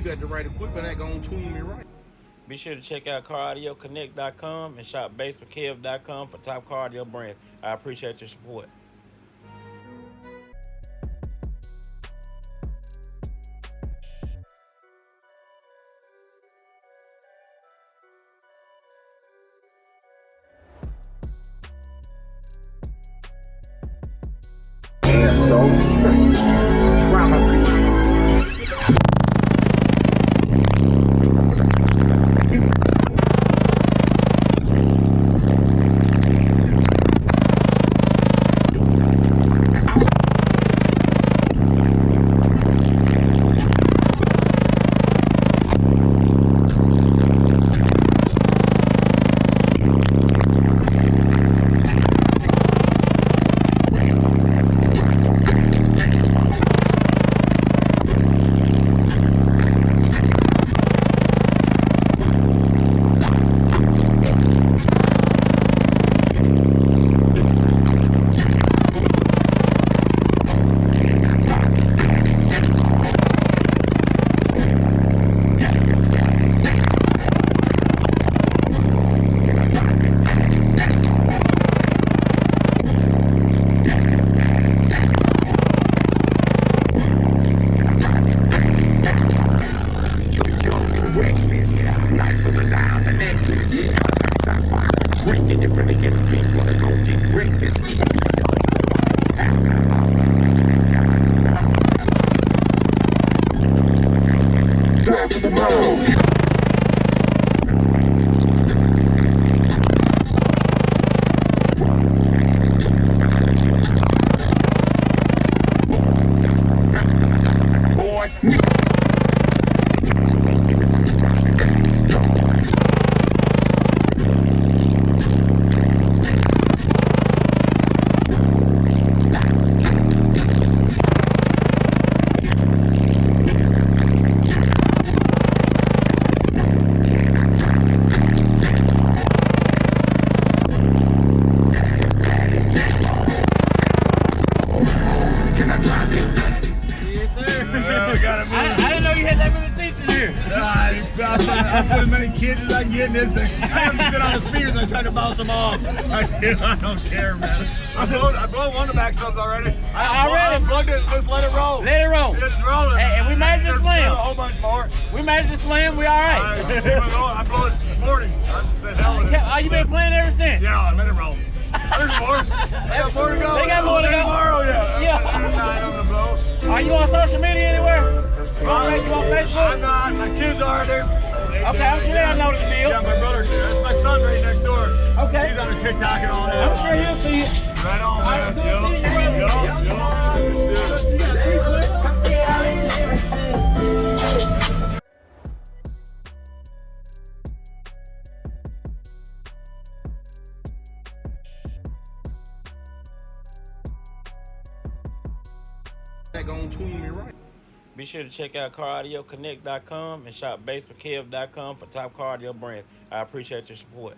got the right equipment, that gonna tune me right. Be sure to check out CarAudioConnect.com and shop BASSWITHKEV.com for top car audio brands. I appreciate your support. I put as many kids as I can get in this thing. I haven't been on the speakers and I tried to bounce them off. I don't care, man. I blew one of the back subs already. I unplugged it. Let's let it roll. Let it roll. It's rolling. And we made it to slam. A whole bunch more. We made it to slam. We all right. I blew it this morning. I just said hell with it. Oh, you been playing ever since? Yeah, I let it roll. There's more. They got more to go. They got more to go. Tomorrow, yeah. Yeah. 9 of them to blow. Are you on social media anywhere? You on Facebook? I'm not. My kids are there. Okay, I'm sure they'll know the deal. Yeah, my brother too. That's my son right next door. Okay. He's on the TikTok and all that. I'm sure he'll see it. Right on, man. That gonna tune me right. Be sure to check out CarAudioConnect.com and shop BASSWITHKEV.com for top car audio brands. I appreciate your support.